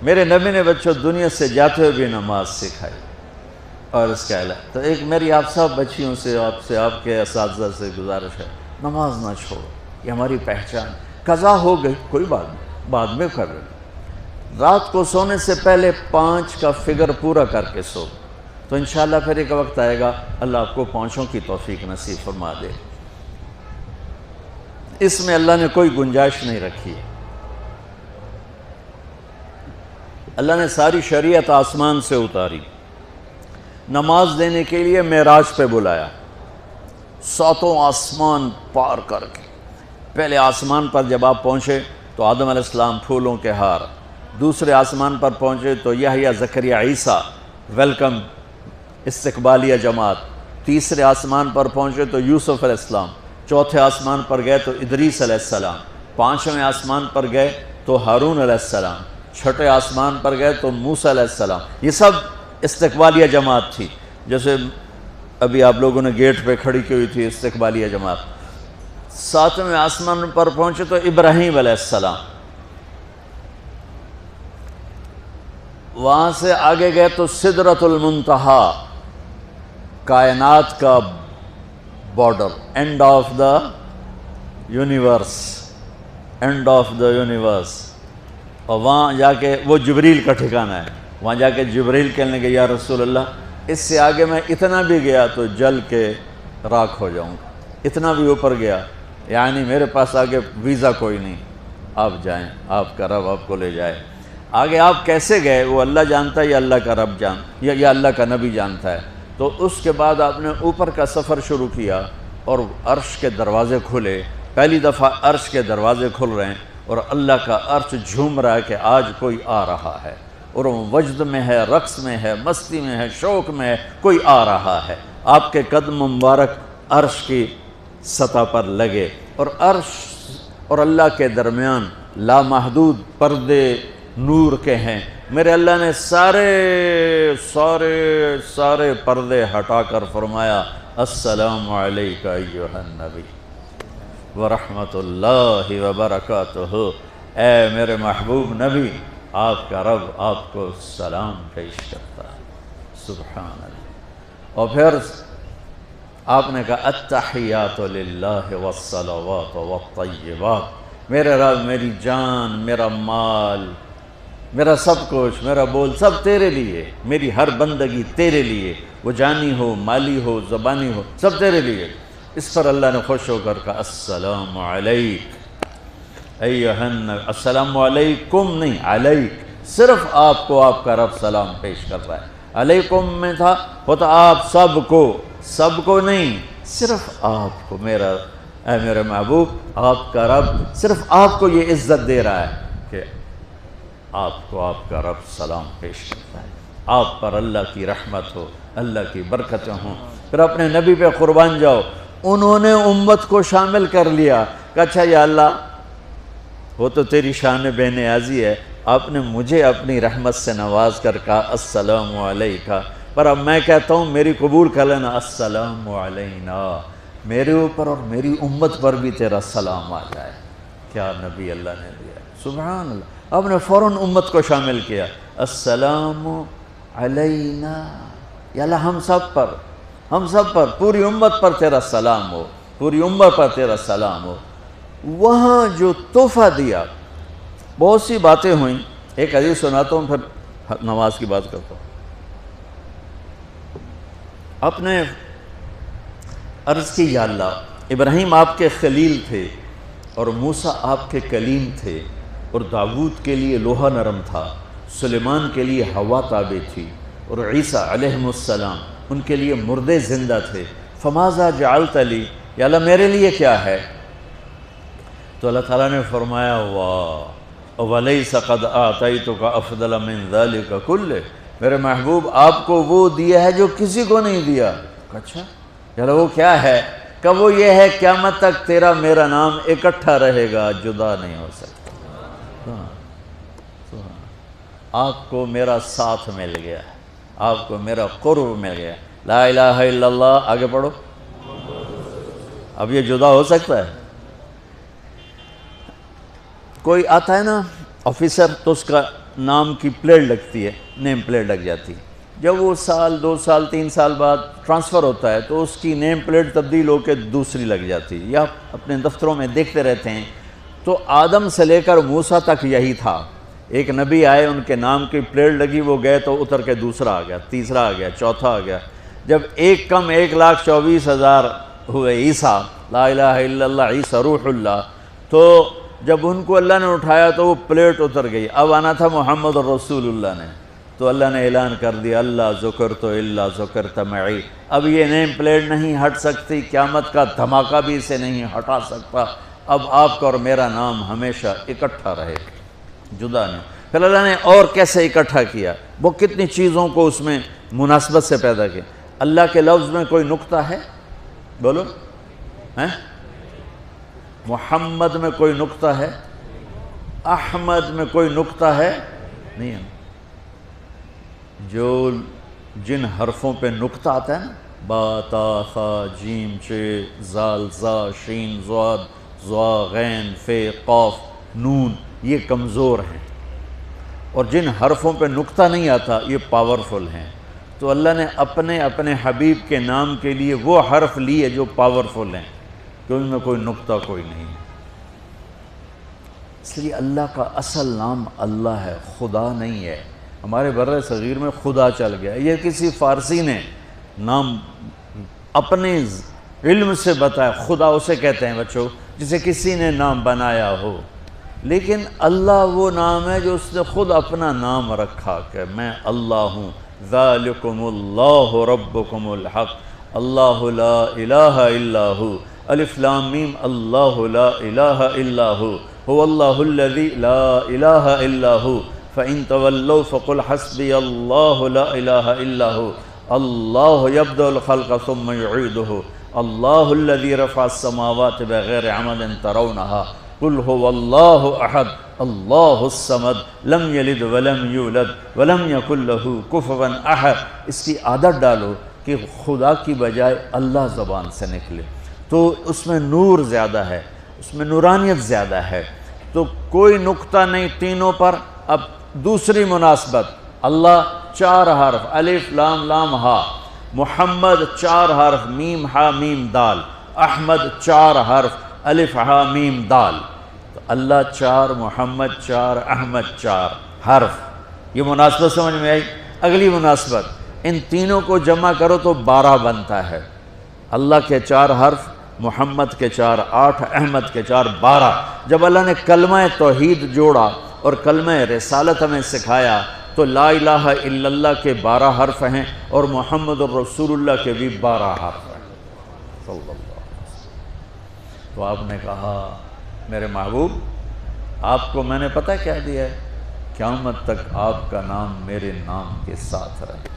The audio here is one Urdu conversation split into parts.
میرے نبی نے بچوں دنیا سے جاتے ہوئے بھی نماز سکھائی. اور اس کا علاوہ تو ایک میری آپ سب بچیوں سے آپ کے اساتذہ سے گزارش ہے، نماز نہ چھوڑو، یہ ہماری پہچان. قضا ہو گئی کوئی بات نہیں، بعد میں کر لیں. رات کو سونے سے پہلے 5 کا فگر پورا کر کے سو، تو انشاءاللہ پھر ایک وقت آئے گا اللہ آپ کو 5 کی توفیق نصیب فرما دے. اس میں اللہ نے کوئی گنجائش نہیں رکھی. اللہ نے ساری شریعت آسمان سے اتاری، نماز دینے کے لیے معراج پہ بلایا، 7 آسمان پار کر کے. پہلے آسمان پر جب آپ پہنچے تو آدم علیہ السلام پھولوں کے ہار، دوسرے آسمان پر پہنچے تو یحییٰ زکریا عیسیٰ ویلکم استقبالیہ جماعت، تیسرے آسمان پر پہنچے تو یوسف علیہ السلام، چوتھے آسمان پر گئے تو ادریس علیہ السلام، 5ویں آسمان پر گئے تو ہارون علیہ السلام، 6ٹھے آسمان پر گئے تو موسیٰ علیہ السلام. یہ سب استقبالیہ جماعت تھی. جیسے ابھی آپ لوگوں نے گیٹ پہ کھڑی کی ہوئی تھی استقبالیہ جماعت. 7ویں آسمان پر پہنچے تو ابراہیم علیہ السلام. وہاں سے آگے گئے تو سدرۃ المنتہا، کائنات کا border, and of the universe, and of the universe. اور وہاں جا کے وہ جبریل کا ٹھکانہ ہے. وہاں جا کے جبریل کہنے کہ یا رسول اللہ اس سے آگے میں اتنا بھی گیا تو جل کے راکھ ہو جاؤں گا، اتنا بھی اوپر گیا یعنی میرے پاس آگے ویزا کوئی نہیں، آپ جائیں، آپ کا رب آپ کو لے جائے. آگے آپ کیسے گئے وہ اللہ جانتا ہے یا اللہ کا رب یا اللہ کا نبی جانتا ہے. تو اس کے بعد آپ نے اوپر کا سفر شروع کیا اور عرش کے دروازے کھلے. پہلی دفعہ عرش کے دروازے کھل رہے ہیں اور اللہ کا عرش جھوم رہا ہے کہ آج کوئی آ رہا ہے، اور وہ وجد میں ہے، رقص میں ہے، مستی میں ہے، شوق میں ہے، کوئی آ رہا ہے. آپ کے قدم مبارک عرش کی سطح پر لگے اور عرش اور اللہ کے درمیان لامحدود پردے نور کے ہیں. میرے اللہ نے سارے پردے ہٹا کر فرمایا السلام علیکہ ایھا النبی ورحمۃ اللہ وبرکاتہ. اے میرے محبوب نبی، آپ کا رب آپ کو سلام پیش کرتا ہے. سبحان اللہ. اور پھر آپ نے کہا التحیات للہ والصلوات والطیبات. میرے رب، میری جان، میرا مال، میرا سب کچھ، میرا بول سب تیرے لیے، میری ہر بندگی تیرے لیے، وہ جانی ہو، مالی ہو، زبانی ہو، سب تیرے لیے. اس پر اللہ نے خوش ہو کر کہا السلام علیک ایھا النبی. السلام علیکم نہیں، علیک. صرف آپ کو آپ کا رب سلام پیش کر رہا ہے. علیکم میں تھا ہوتا آپ سب کو نہیں، صرف آپ کو. اے میرے محبوب، آپ کا رب صرف آپ کو یہ عزت دے رہا ہے کہ آپ کو آپ کا رب سلام پیش کرتا ہے. آپ پر اللہ کی رحمت ہو، اللہ کی برکتیں ہوں. پھر اپنے نبی پہ قربان جاؤ. انہوں نے امت کو شامل کر لیا کہ اچھا یا اللہ وہ تو تیری شان بے نیازی ہے، آپ نے مجھے اپنی رحمت سے نواز کر کہا السلام علیکہ، پر اب میں کہتا ہوں میری قبول کر لینا السلام علینا، میرے اوپر اور میری امت پر بھی تیرا سلام آ جائے. کیا نبی اللہ نے دیا، سبحان اللہ. آپ نے فوراً امت کو شامل کیا. السلام علینا، یا اللہ ہم سب پر پوری امت پر تیرا سلام ہو، پوری امت پر تیرا سلام ہو. وہاں جو تحفہ دیا، بہت سی باتیں ہوئیں. ایک حدیث سناتا ہوں پھر نماز کی بات کرتا ہوں. آپ نے عرض کی یا اللہ ابراہیم آپ کے خلیل تھے اور موسیٰ آپ کے کلیم تھے، اور داؤد کے لیے لوہا نرم تھا، سلیمان کے لیے ہوا تابع تھی، اور عیسیٰ علیہ السلام ان کے لیے مردے زندہ تھے. فماذا جعلت لی، یا اللہ میرے لیے کیا ہے؟ تو اللہ تعالیٰ نے فرمایا واہ ولیس قد آتیتک افضل من ذلک کلہ. میرے محبوب آپ کو وہ دیا ہے جو کسی کو نہیں دیا. اچھا یا اللہ وہ کیا ہے؟ کہ وہ یہ ہے قیامت تک تیرا میرا نام اکٹھا رہے گا، جدا نہیں ہو سکتا. آپ کو میرا ساتھ مل گیا، آپ کو میرا قرب مل گیا. لا الہ الا اللہ، آگے پڑھو. اب یہ جدا ہو سکتا ہے؟ کوئی آتا ہے نا آفیسر تو اس کا نام کی پلیٹ لگتی ہے، نیم پلیٹ لگ جاتی ہے۔ جب وہ سال 2 سال 3 سال بعد ٹرانسفر ہوتا ہے تو اس کی نیم پلیٹ تبدیل ہو کے دوسری لگ جاتی ہے، یا اپنے دفتروں میں دیکھتے رہتے ہیں۔ تو آدم سے لے کر موسیٰ تک یہی تھا، ایک نبی آئے، ان کے نام کی پلیٹ لگی، وہ گئے تو اتر کے دوسرا آ گیا، تیسرا آ گیا، چوتھا آ گیا۔ جب ایک کم 1,24,000 ہوئے عیسیٰ، لا الہ الا اللہ عیسیٰ روح اللہ، تو جب ان کو اللہ نے اٹھایا تو وہ پلیٹ اتر گئی، اب آنا تھا محمد رسول اللہ نے، تو اللہ نے اعلان کر دیا اللہ ذکرت الا ذکرت معی، اب یہ نیم پلیٹ نہیں ہٹ سکتی، قیامت کا دھماکہ بھی اسے نہیں ہٹا سکتا، اب آپ کا اور میرا نام ہمیشہ اکٹھا رہے گا، جدا نہیں۔ پھر اللہ نے اور کیسے اکٹھا کیا، وہ کتنی چیزوں کو اس میں مناسبت سے پیدا کیا۔ اللہ کے لفظ میں کوئی نقطہ ہے؟ بولو ہیں؟ محمد میں کوئی نقطہ ہے؟ احمد میں کوئی نقطہ ہے؟ نہیں ہے۔ جو جن حرفوں پہ نقطہ آتا ہے نا، با تا ثا جیم چے زال زا شین ضاد ضا غین فے قاف نون، یہ کمزور ہیں، اور جن حرفوں پہ نقطہ نہیں آتا یہ پاورفل ہیں۔ تو اللہ نے اپنے حبیب کے نام کے لیے وہ حرف لیے جو پاورفل ہیں، کہ ان میں کوئی نقطہ کوئی نہیں۔ اس لیے اللہ کا اصل نام اللہ ہے، خدا نہیں ہے۔ ہمارے بر صغیر میں خدا چل گیا، یہ کسی فارسی نے نام اپنے علم سے بتایا، خدا اسے کہتے ہیں بچوں جسے کسی نے نام بنایا ہو، لیکن اللہ وہ نام ہے جو اس نے خود اپنا نام رکھا کہ میں اللہ ہوں، ذالکم اللہ ربکم الحق اللہ لا الہ الا ہو، الف لام میم اللہ لا الہ الا ہو، هو اللہ الذی لا الہ الا ہو، فَإِن تَوَلَّوْا فَقُلْ حَسْبِيَ اللَّهُ لَا إِلَهَ إِلَّا هُوَ اللَّهُ يَبْدَأُ الْخَلْقَ ثُمَّ يُعِيدُهُ اللَّهُ الَّذِي رَفَعَ السَّمَاوَاتِ بِغَيْرِ عَمَدٍ تَرَوْنَهَا قُلْ هُوَ اللَّهُ أَحَدٌ اللَّهُ الصَّمَدُ لَمْ يَلِدْ وَلَمْ يُولَدْ وَلَمْ يَكُنْ لَهُ كُفُوًا أَحَدٌ۔ اس کی عادت ڈالو کہ خدا کی بجائے اللہ زبان سے نکلے، تو اس میں نور زیادہ ہے، اس میں نورانیت زیادہ ہے۔ تو کوئی نقطہ نہیں تینوں پر۔ اب دوسری مناسبت، اللہ 4 حرف الف لام لام ہا، محمد 4 حرف میم ہا میم دال، احمد 4 حرف الف ہا میم دال، تو اللہ 4 محمد 4 احمد 4 حرف۔ یہ مناسبت سمجھ میں آئی؟ اگلی مناسبت، ان تینوں کو جمع کرو تو 12 بنتا ہے۔ اللہ کے 4 حرف، محمد کے 4 8، احمد کے 4 12۔ جب اللہ نے کلمہ توحید جوڑا اور کلمہ رسالت ہمیں سکھایا تو لا الہ الا اللہ کے 12 حرف ہیں اور محمد الرسول اللہ کے بھی 12 حرف ہیں صلی اللہ علیہ وسلم۔ تو آپ نے کہا میرے محبوب آپ کو میں نے پتہ کیا دیا ہے؟ قیامت تک آپ کا نام میرے نام کے ساتھ رہے۔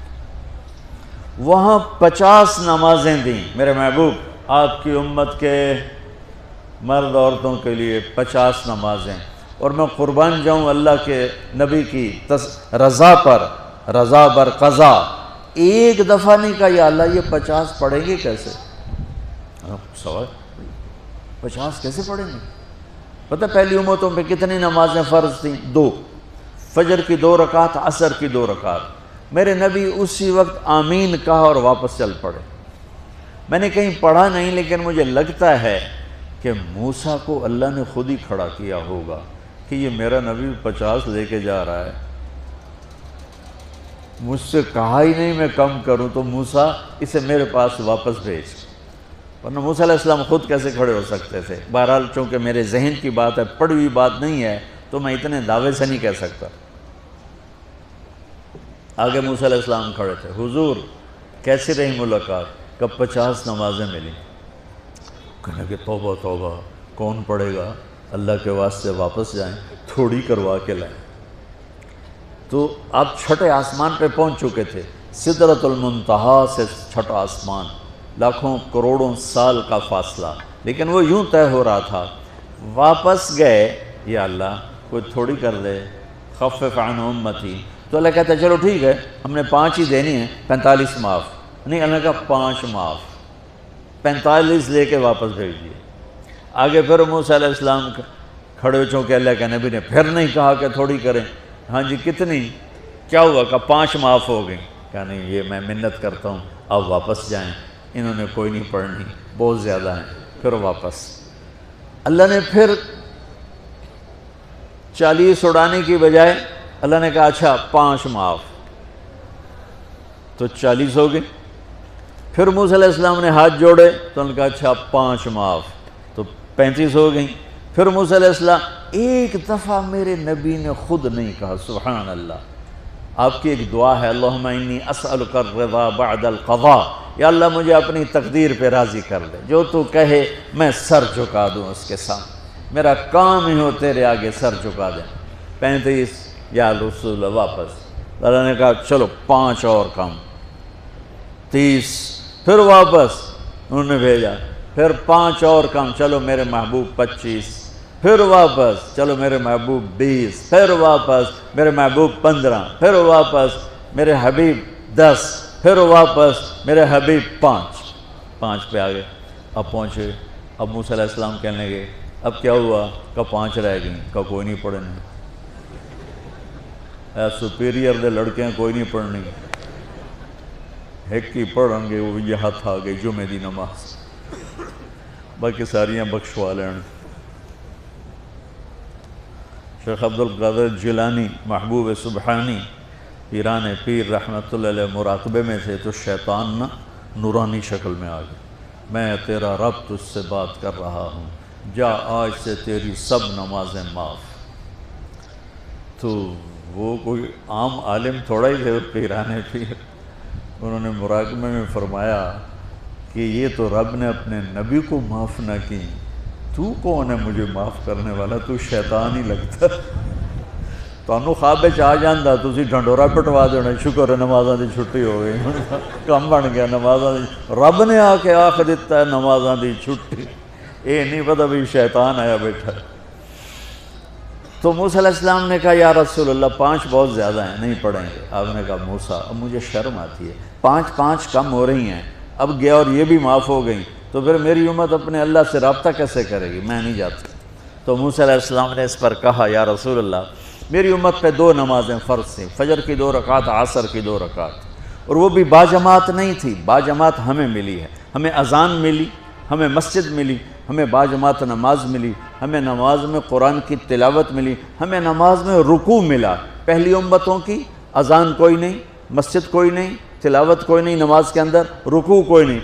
وہاں 50 نمازیں دیں میرے محبوب، آپ کی امت کے مرد عورتوں کے لیے 50 نمازیں، اور میں قربان جاؤں اللہ کے نبی کی رضا پر، رضا بر قضا، ایک دفعہ نہیں کہا یا اللہ یہ 50 پڑھیں گے کیسے؟ سوال 50 کیسے پڑھیں گے؟ پتہ پہلی امتوں پہ کتنی نمازیں فرض تھیں؟ 2، فجر کی 2 رکعت، عصر کی 2 رکعت۔ میرے نبی اسی وقت آمین کہا اور واپس چل پڑے۔ میں نے کہیں پڑھا نہیں، لیکن مجھے لگتا ہے کہ موسیٰ کو اللہ نے خود ہی کھڑا کیا ہوگا کہ یہ میرا نبی 50 لے کے جا رہا ہے، مجھ سے کہا ہی نہیں میں کم کروں، تو موسیٰ اسے میرے پاس واپس بھیج۔ ورنہ موسیٰ علیہ السلام خود کیسے کھڑے ہو سکتے تھے؟ بہرحال چونکہ میرے ذہن کی بات ہے، پڑھی ہوئی بات نہیں ہے، تو میں اتنے دعوے سے نہیں کہہ سکتا۔ آگے موسیٰ علیہ السلام کھڑے تھے، حضور کیسی رہی ملاقات؟ کب 50 نمازیں ملی؟ کہنے کہ توبہ توبہ، کون پڑھے گا؟ اللہ کے واسطے واپس جائیں، تھوڑی کروا کے لائیں۔ تو آپ چھٹے آسمان پہ پہنچ چکے تھے، سدرۃ المنتہا سے چھٹا آسمان، لاکھوں کروڑوں سال کا فاصلہ، لیکن وہ یوں طے ہو رہا تھا۔ واپس گئے، یا اللہ کوئی تھوڑی کر دے، خفف عن امتی، تو اللہ کہتا ہے چلو ٹھیک ہے، ہم نے 5 ہی دینی ہیں، 45 معاف نہیں۔ اللہ کا 5 معاف، 45 لے کے واپس بھیج دیے۔ آگے پھر موسیٰ علیہ السلام کھڑے، چونکہ اللہ کے نبی نے پھر نہیں کہا کہ تھوڑی کریں، ہاں جی کتنی؟ کیا ہوا؟ کہا 5 معاف ہو گئیں۔ کہا نہیں یہ میں منت کرتا ہوں اب واپس جائیں، انہوں نے کوئی نہیں پڑھنی، بہت زیادہ ہیں۔ پھر واپس اللہ نے پھر 40 اڑانے کی بجائے اللہ نے کہا اچھا 5 معاف، تو 40 ہو گئے۔ پھر موسیٰ علیہ السلام نے ہاتھ جوڑے تو انہوں نے کہا اچھا 5 معاف، تو 35 ہو گئیں۔ پھر موسیٰ علیہ السلام ایک دفعہ میرے نبی نے خود نہیں کہا سبحان اللہ، آپ کی ایک دعا ہے اللہم انی اسألک الرضا بعد القضاء، یا اللہ مجھے اپنی تقدیر پہ راضی کر دے، جو تو کہے میں سر جھکا دوں اس کے سامنے، میرا کام ہی ہو تیرے آگے سر جھکا دیں۔ 35 یا رسول اللہ واپس، اللہ نے کہا چلو 5 اور کم، 30، پھر واپس انہوں نے بھیجا، پھر 5 اور کم، چلو میرے محبوب 25، پھر واپس چلو میرے محبوب 20، پھر واپس میرے محبوب 15، پھر واپس میرے حبیب 10، پھر واپس میرے حبیب 5 پہ آگئے۔ اب پہنچے، اب موسیٰ علیہ السلام کہنے لگے اب کیا ہوا؟ کہ 5 رہ گئیں، کہ کوئی نہیں پڑھنے، اے سپیریئر دے لڑکے ہیں کوئی نہیں پڑھنی، ایک ہی پڑھیں گے وہ یہ ہاتھ آ گئی جمعے دی نماز، باقی ساریاں بخشوا لین۔ شیخ عبدالقادر جیلانی محبوب سبحانی پیران پیر رحمت اللہ علیہ مراقبے میں تھے تو شیطان نا نورانی شکل میں آ گیا، میں تیرا رب تجھ سے بات کر رہا ہوں، جا آج سے تیری سب نمازیں معاف۔ تو وہ کوئی عام عالم تھوڑا ہی تھے پیران پیر، انہوں نے مراقبے میں فرمایا کہ یہ تو رب نے اپنے نبی کو معاف نہ کی، تو کون ہے مجھے معاف کرنے والا؟ تو شیطان ہی لگتا، تانوں خواب وچ آ جاندا تسی ڈھنڈورا پٹوا دینا، شکر ہے نمازاں دی چھٹی ہو گئی، کم بن گیا نمازاں دی، رب نے آ کے آکھ دیتا ہے نمازاں دی چھٹی، یہ نہیں پتہ بھی شیطان آیا بیٹھا۔ تو موسیٰ علیہ السلام نے کہا یا رسول اللہ 5 بہت زیادہ ہیں، نہیں پڑھیں گے۔ آپ نے کہا موسیٰ اب مجھے شرم آتی ہے، 5 کم ہو رہی ہیں، اب گیا اور یہ بھی معاف ہو گئیں تو پھر میری امت اپنے اللہ سے رابطہ کیسے کرے گی؟ میں نہیں جاتا۔ تو موسیٰ علیہ السلام نے اس پر کہا یا رسول اللہ میری امت پہ 2 نمازیں فرض تھیں، فجر کی 2 رکعت، عصر کی 2 رکعت، اور وہ بھی باجماعت نہیں تھی، باجماعت ہمیں ملی ہے، ہمیں اذان ملی، ہمیں مسجد ملی، ہمیں باجماعت نماز ملی، ہمیں نماز میں قرآن کی تلاوت ملی، ہمیں نماز میں رکوع ملا۔ پہلی امتوں کی اذان کوئی نہیں، مسجد کوئی نہیں، تلاوت کوئی نہیں، نماز کے اندر رکوع کوئی نہیں،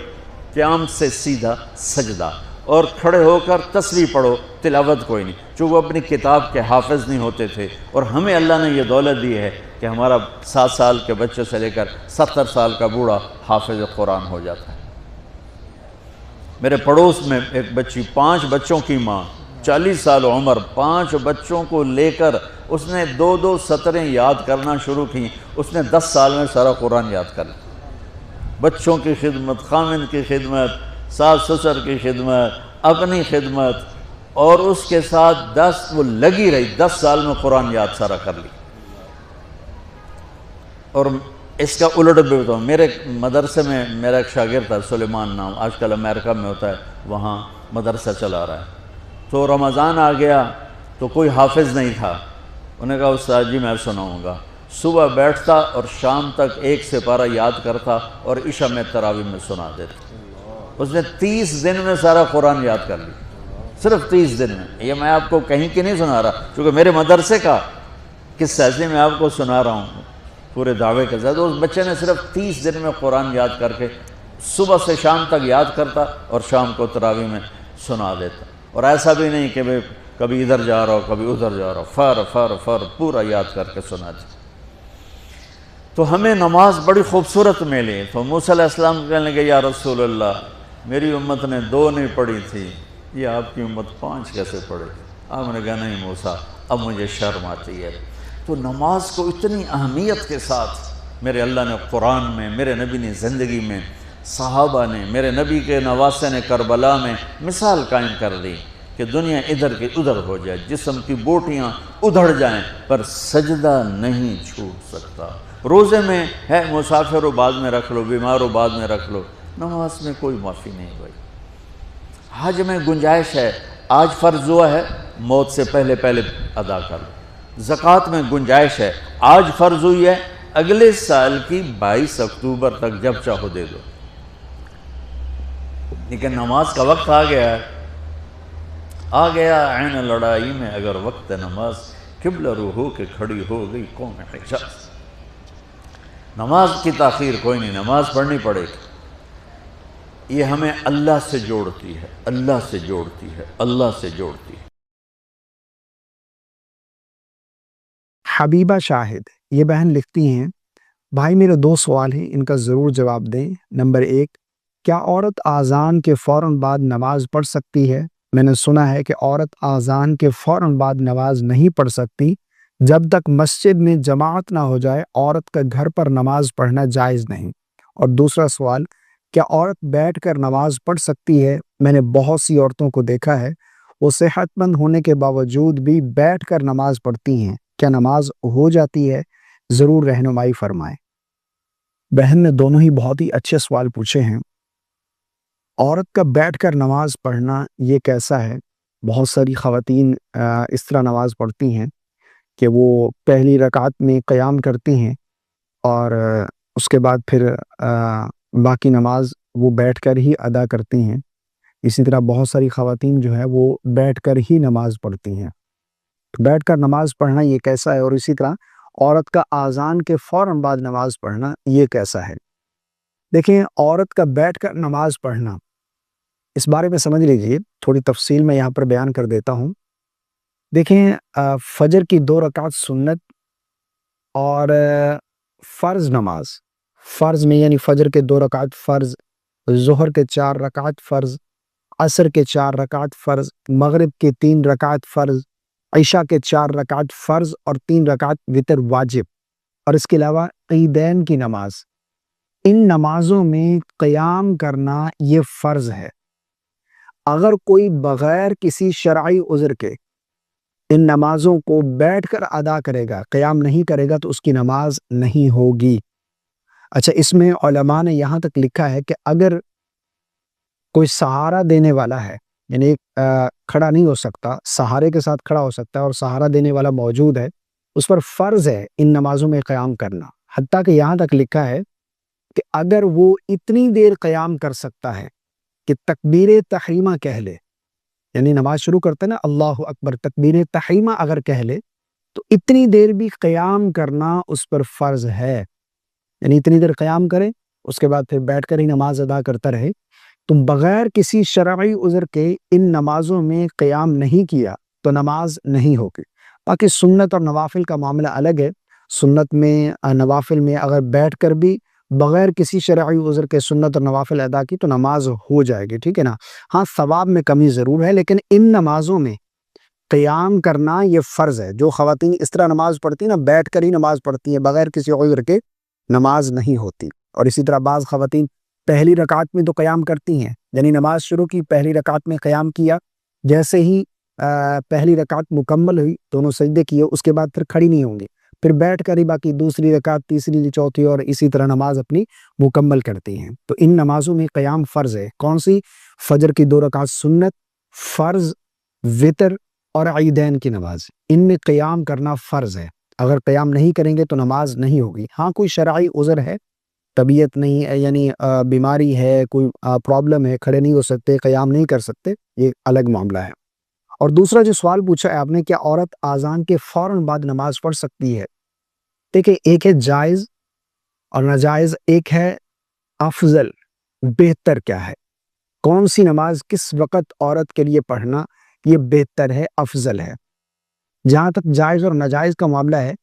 قیام سے سیدھا سجدہ، اور کھڑے ہو کر تسبیح پڑھو، تلاوت کوئی نہیں، چونکہ وہ اپنی کتاب کے حافظ نہیں ہوتے تھے۔ اور ہمیں اللہ نے یہ دولت دی ہے کہ ہمارا 7 سال کے بچے سے لے کر 70 سال کا بوڑھا حافظ قرآن ہو جاتا ہے۔ میرے پڑوس میں ایک بچی، 5 بچوں کی ماں، 40 سال عمر، 5 بچوں کو لے کر اس نے 2 سطریں یاد کرنا شروع کی، اس نے 10 سال میں سارا قرآن یاد کر لیا۔ بچوں کی خدمت، خامن کی خدمت، ساس سسر کی خدمت، اپنی خدمت، اور اس کے ساتھ وہ لگی رہی، 10 سال میں قرآن یاد سارا کر لی۔ اور اس کا الٹ بھی بتاؤں، میرے مدرسے میں میرا ایک شاگرد تھا سلیمان نام، آج کل امریکہ میں ہوتا ہے، وہاں مدرسہ چلا رہا ہے۔ تو رمضان آ گیا تو کوئی حافظ نہیں تھا، انہوں نے کہا استاد جی میں سناؤں گا۔ صبح بیٹھتا اور شام تک 1 سپارہ یاد کرتا اور عشاء میں تراویح میں سنا دیتا۔ اس نے 30 دن میں سارا قرآن یاد کر لیا، صرف 30 دن میں۔ یہ میں آپ کو کہیں کی نہیں سنا رہا، چونکہ میرے مدرسے کا قصہ ایسے میں آپ کو سنا رہا ہوں پورے دعوے کے ساتھ۔ اس بچے نے صرف 30 دن میں قرآن یاد کر کے صبح سے شام تک یاد کرتا اور شام کو تراویح میں سنا دیتا، اور ایسا بھی نہیں کہ کبھی ادھر جا رہا ہو کبھی ادھر جا رہا ہو، فر پورا یاد کر کے سنا دیتا۔ تو ہمیں نماز بڑی خوبصورت ملی۔ تو موسیٰ علیہ السلام کہنے لگے یا رسول اللہ میری امت نے 2 نہیں پڑھی تھی، یہ آپ کی امت 5 کیسے پڑھے؟ آپ نے کہا نہیں موسیٰ اب مجھے شرم آتی ہے۔ تو نماز کو اتنی اہمیت کے ساتھ میرے اللہ نے قرآن میں، میرے نبی نے زندگی میں، صحابہ نے، میرے نبی کے نواسے نے کربلا میں مثال قائم کر دی کہ دنیا ادھر کی ادھر ہو جائے، جسم کی بوٹیاں ادھڑ جائیں پر سجدہ نہیں چھوٹ سکتا۔ روزے میں ہے مسافر ہو بعد میں رکھ لو، بیمار ہو بعد میں رکھ لو، نماز میں کوئی معافی نہیں بھائی۔ حج میں گنجائش ہے، آج فرض ہوا ہے موت سے پہلے ادا کر لو، زکوٰۃ میں گنجائش ہے، آج فرض ہوئی ہے، اگلے سال کی 22 اکتوبر تک جب چاہو دے دو، لیکن نماز کا وقت آ گیا ہے، آ گیا عین لڑائی میں اگر وقت نماز، قبلہ رو ہو کے کھڑی ہو گئی قوم حجاز۔ نماز کی تاخیر کوئی نہیں، نماز پڑھنی پڑے گی، یہ ہمیں اللہ سے جوڑتی ہے، اللہ سے جوڑتی ہے، اللہ سے جوڑتی ہے۔ حبیبہ شاہد یہ بہن لکھتی ہیں، بھائی میرے 2 سوال ہیں، ان کا ضرور جواب دیں۔ نمبر 1، کیا عورت آذان کے فوراً بعد نماز پڑھ سکتی ہے؟ میں نے سنا ہے کہ عورت آذان کے فوراً بعد نماز نہیں پڑھ سکتی، جب تک مسجد میں جماعت نہ ہو جائے عورت کا گھر پر نماز پڑھنا جائز نہیں۔ اور دوسرا سوال، کیا عورت بیٹھ کر نماز پڑھ سکتی ہے؟ میں نے بہت سی عورتوں کو دیکھا ہے، وہ صحت مند ہونے کے باوجود بھی بیٹھ کر نماز پڑھتی ہیں، کیا نماز ہو جاتی ہے؟ ضرور رہنمائی فرمائیں۔ بہن نے دونوں ہی بہت ہی اچھے سوال پوچھے ہیں۔ عورت کا بیٹھ کر نماز پڑھنا یہ کیسا ہے؟ بہت ساری خواتین اس طرح نماز پڑھتی ہیں کہ وہ پہلی رکعت میں قیام کرتی ہیں اور اس کے بعد پھر باقی نماز وہ بیٹھ کر ہی ادا کرتی ہیں۔ اسی طرح بہت ساری خواتین جو ہے وہ بیٹھ کر ہی نماز پڑھتی ہیں۔ بیٹھ کر نماز پڑھنا یہ کیسا ہے، اور اسی طرح عورت کا آذان کے فوراً بعد نماز پڑھنا یہ کیسا ہے؟ دیکھیں، عورت کا بیٹھ کر نماز پڑھنا، اس بارے میں سمجھ لیجئے، تھوڑی تفصیل میں یہاں پر بیان کر دیتا ہوں۔ دیکھیں، فجر کی 2 رکعت سنت اور فرض نماز، فرض میں یعنی فجر کے 2 رکعت فرض، ظہر کے 4 رکعت فرض، عصر کے 4 رکعت فرض، مغرب کے 3 رکعت فرض، عشاء کے 4 رکعت فرض اور 3 رکعت وتر واجب، اور اس کے علاوہ عیدین کی نماز، ان نمازوں میں قیام کرنا یہ فرض ہے۔ اگر کوئی بغیر کسی شرعی عذر کے ان نمازوں کو بیٹھ کر ادا کرے گا، قیام نہیں کرے گا، تو اس کی نماز نہیں ہوگی۔ اچھا، اس میں علماء نے یہاں تک لکھا ہے کہ اگر کوئی سہارا دینے والا ہے، یعنی کھڑا نہیں ہو سکتا، سہارے کے ساتھ کھڑا ہو سکتا ہے اور سہارا دینے والا موجود ہے، اس پر فرض ہے ان نمازوں میں قیام کرنا۔ حتیٰ کہ یہاں تک لکھا ہے کہ اگر وہ اتنی دیر قیام کر سکتا ہے کہ تکبیر تحریمہ کہہ لے، یعنی نماز شروع کرتے نا اللہ اکبر، تکبیر تحریمہ اگر کہہ لے تو اتنی دیر بھی قیام کرنا اس پر فرض ہے، یعنی اتنی دیر قیام کرے، اس کے بعد پھر بیٹھ کر ہی نماز ادا کرتا رہے۔ تو بغیر کسی شرعی عذر کے ان نمازوں میں قیام نہیں کیا تو نماز نہیں ہوگی۔ باقی سنت اور نوافل کا معاملہ الگ ہے۔ سنت میں، نوافل میں اگر بیٹھ کر بھی بغیر کسی شرعی عذر کے سنت اور نوافل ادا کی تو نماز ہو جائے گی، ٹھیک ہے نا۔ ہاں، ثواب میں کمی ضرور ہے، لیکن ان نمازوں میں قیام کرنا یہ فرض ہے۔ جو خواتین اس طرح نماز پڑھتی ہیں نا، بیٹھ کر ہی نماز پڑھتی ہیں بغیر کسی عذر کے، نماز نہیں ہوتی۔ اور اسی طرح بعض خواتین پہلی رکعت میں تو قیام کرتی ہیں، یعنی نماز شروع کی، پہلی رکعت میں قیام کیا، جیسے ہی پہلی رکعت مکمل ہوئی، دونوں سجدے کیے، اس کے بعد پھر کھڑی نہیں ہوں گی، پھر بیٹھ کر ہی باقی دوسری رکعت، تیسری، چوتھی اور اسی طرح نماز اپنی مکمل کرتی ہیں۔ تو ان نمازوں میں قیام فرض ہے۔ کون سی؟ فجر کی 2 رکعت سنت، فرض، وتر اور عیدین کی نماز، ان میں قیام کرنا فرض ہے۔ اگر قیام نہیں کریں گے تو نماز نہیں ہوگی۔ ہاں، کوئی شرعی عذر ہے، طبیعت نہیں ہے، یعنی بیماری ہے، کوئی پرابلم ہے، کھڑے نہیں ہو سکتے، قیام نہیں کر سکتے، یہ الگ معاملہ ہے۔ اور دوسرا جو سوال پوچھا ہے آپ نے، کیا عورت آذان کے فوراً بعد نماز پڑھ سکتی ہے؟ دیکھیں، ایک ہے جائز اور ناجائز، ایک ہے افضل، بہتر کیا ہے، کون سی نماز کس وقت عورت کے لیے پڑھنا یہ بہتر ہے، افضل ہے۔ جہاں تک جائز اور ناجائز کا معاملہ ہے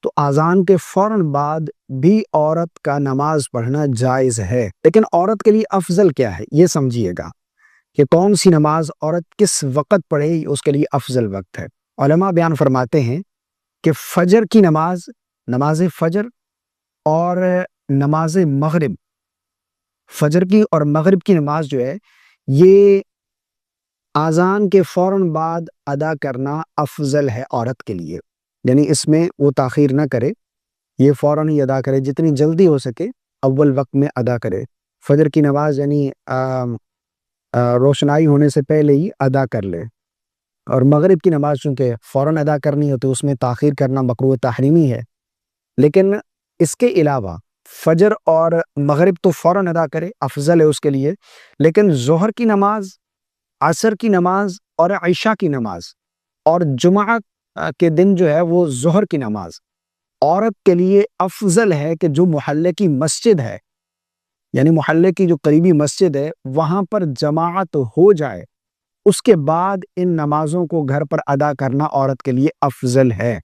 تو آذان کے فوراً بعد بھی عورت کا نماز پڑھنا جائز ہے، لیکن عورت کے لیے افضل کیا ہے یہ سمجھیے گا کہ کون سی نماز عورت کس وقت پڑھے، اس کے لیے افضل وقت ہے۔ علماء بیان فرماتے ہیں کہ فجر کی نماز، نماز فجر اور نماز مغرب، فجر کی اور مغرب کی نماز جو ہے یہ آذان کے فوراً بعد ادا کرنا افضل ہے عورت کے لیے، یعنی اس میں وہ تاخیر نہ کرے، یہ فوراً ہی ادا کرے، جتنی جلدی ہو سکے اول وقت میں ادا کرے۔ فجر کی نماز یعنی روشنائی ہونے سے پہلے ہی ادا کر لے۔ اور مغرب کی نماز چونکہ فوراً ادا کرنی ہوتی ہے اس میں تاخیر کرنا مکروہ تحریمی ہے، لیکن اس کے علاوہ فجر اور مغرب تو فوراً ادا کرے، افضل ہے اس کے لیے، لیکن ظہر کی نماز، عصر کی نماز اور عشاء کی نماز اور جمعہ کے دن جو ہے وہ ظہر کی نماز عورت کے لیے افضل ہے کہ جو محلے کی مسجد ہے، یعنی محلے کی جو قریبی مسجد ہے وہاں پر جماعت ہو جائے، اس کے بعد ان نمازوں کو گھر پر ادا کرنا عورت کے لیے افضل ہے۔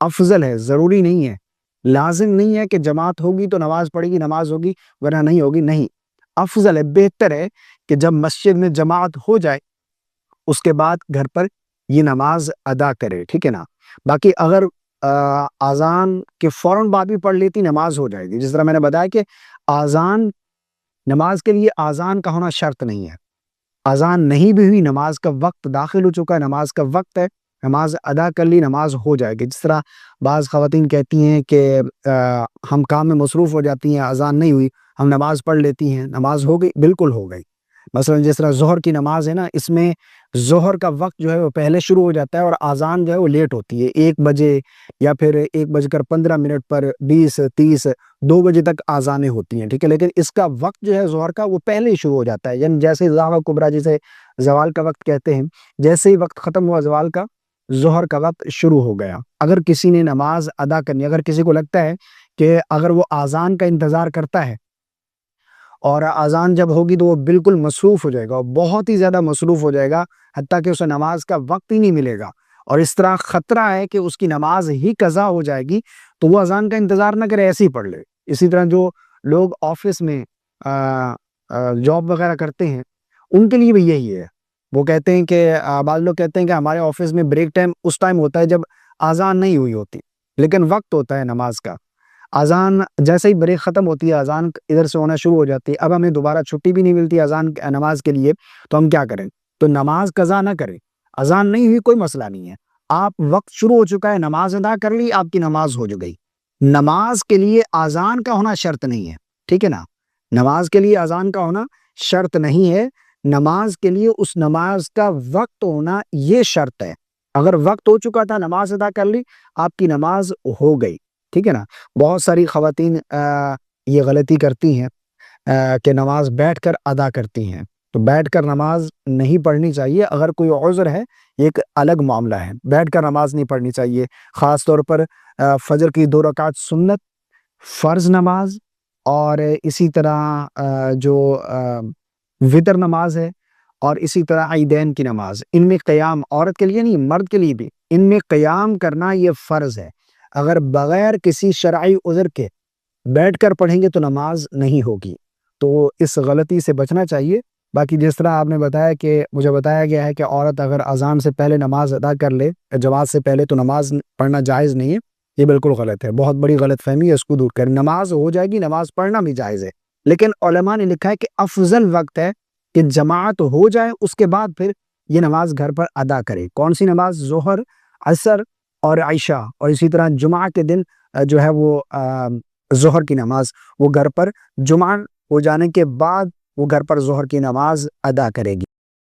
افضل ہے، ضروری نہیں ہے، لازم نہیں ہے کہ جماعت ہوگی تو نماز پڑھے گی، نماز ہوگی ورنہ نہیں ہوگی، نہیں، افضل ہے، بہتر ہے کہ جب مسجد میں جماعت ہو جائے اس کے بعد گھر پر یہ نماز ادا کرے، ٹھیک ہے نا۔ باقی اگر اذان کے فوراً بعد بھی پڑھ لیتی نماز ہو جائے گی، جس طرح میں نے بتایا کہ اذان، نماز کے لیے اذان کا ہونا شرط نہیں ہے، اذان نہیں بھی ہوئی، نماز کا وقت داخل ہو چکا ہے، نماز کا وقت ہے، نماز ادا کر لی، نماز ہو جائے گی۔ جس طرح بعض خواتین کہتی ہیں کہ ہم کام میں مصروف ہو جاتی ہیں، اذان نہیں ہوئی، ہم نماز پڑھ لیتی ہیں، نماز ہو گئی، بالکل ہو گئی۔ مثلا جس طرح ظہر کی نماز ہے نا، اس میں ظہر کا وقت جو ہے وہ پہلے شروع ہو جاتا ہے اور اذان جو ہے وہ لیٹ ہوتی ہے، 1 بجے یا پھر 1:15 پر 20 30 2 بجے تک اذانیں ہوتی ہیں، ٹھیک ہے، لیکن اس کا وقت جو ہے ظہر کا وہ پہلے ہی شروع ہو جاتا ہے، یعنی جیسے ضحیٰ کبریٰ جسے زوال کا وقت کہتے ہیں، جیسے ہی وقت ختم ہوا زوال کا، ظہر کا وقت شروع ہو گیا۔ اگر کسی نے نماز ادا کرنی، اگر کسی کو لگتا ہے کہ اگر وہ اذان کا انتظار کرتا ہے اور اذان جب ہوگی تو وہ بالکل مصروف ہو جائے گا، اور بہت ہی زیادہ مصروف ہو جائے گا، حتیٰ کہ اسے نماز کا وقت ہی نہیں ملے گا، اور اس طرح خطرہ ہے کہ اس کی نماز ہی قضا ہو جائے گی، تو وہ اذان کا انتظار نہ کرے، ایسے ہی پڑھ لے۔ اسی طرح جو لوگ آفس میں جاب وغیرہ کرتے ہیں ان کے لیے بھی یہی ہے، وہ کہتے ہیں کہ بعض لوگ کہتے ہیں کہ ہمارے آفس میں بریک ٹائم اس ٹائم ہوتا ہے جب اذان نہیں ہوئی ہوتی، لیکن وقت ہوتا ہے نماز کا، اذان جیسے ہی بریک ختم ہوتی ہے اذان ادھر سے ہونا شروع ہو جاتی ہے، اب ہمیں دوبارہ چھٹی بھی نہیں ملتی اذان نماز کے لیے، تو ہم کیا کریں؟ تو نماز قضا نہ کریں، اذان نہیں ہوئی کوئی مسئلہ نہیں ہے، آپ وقت شروع ہو چکا ہے، نماز ادا کر لی، آپ کی نماز ہو گئی۔ نماز کے لیے اذان کا ہونا شرط نہیں ہے، ٹھیک ہے نا، نماز کے لیے اذان کا ہونا شرط نہیں ہے، نماز کے لیے اس نماز کا وقت ہونا یہ شرط ہے۔ اگر وقت ہو چکا تھا، نماز ادا کر لی، آپ کی نماز ہو گئی، ٹھیک ہے نا۔ بہت ساری خواتین یہ غلطی کرتی ہیں کہ نماز بیٹھ کر ادا کرتی ہیں، تو بیٹھ کر نماز نہیں پڑھنی چاہیے، اگر کوئی عذر ہے یہ ایک الگ معاملہ ہے، بیٹھ کر نماز نہیں پڑھنی چاہیے، خاص طور پر فجر کی 2 رکعت سنت، فرض نماز، اور اسی طرح جو وتر نماز ہے، اور اسی طرح عیدین کی نماز، ان میں قیام، عورت کے لیے نہیں مرد کے لیے بھی، ان میں قیام کرنا یہ فرض ہے، اگر بغیر کسی شرعی عذر کے بیٹھ کر پڑھیں گے تو نماز نہیں ہوگی، تو اس غلطی سے بچنا چاہیے۔ باقی جس طرح آپ نے بتایا کہ مجھے بتایا گیا ہے کہ عورت اگر اذان سے پہلے نماز ادا کر لے جماعت سے پہلے تو نماز پڑھنا جائز نہیں ہے، یہ بالکل غلط ہے، بہت بڑی غلط فہمی ہے، اس کو دور کریں، نماز ہو جائے گی، نماز پڑھنا بھی جائز ہے، لیکن علماء نے لکھا ہے کہ افضل وقت ہے کہ جماعت ہو جائے، اس کے بعد پھر یہ نماز گھر پر ادا کرے۔ کون سی نماز؟ ظہر، عصر اور عشاء، اور اسی طرح جمعہ کے دن جو ہے وہ ظہر کی نماز وہ گھر پر جمعہ ہو جانے کے بعد وہ گھر پر ظہر کی نماز ادا کرے گی۔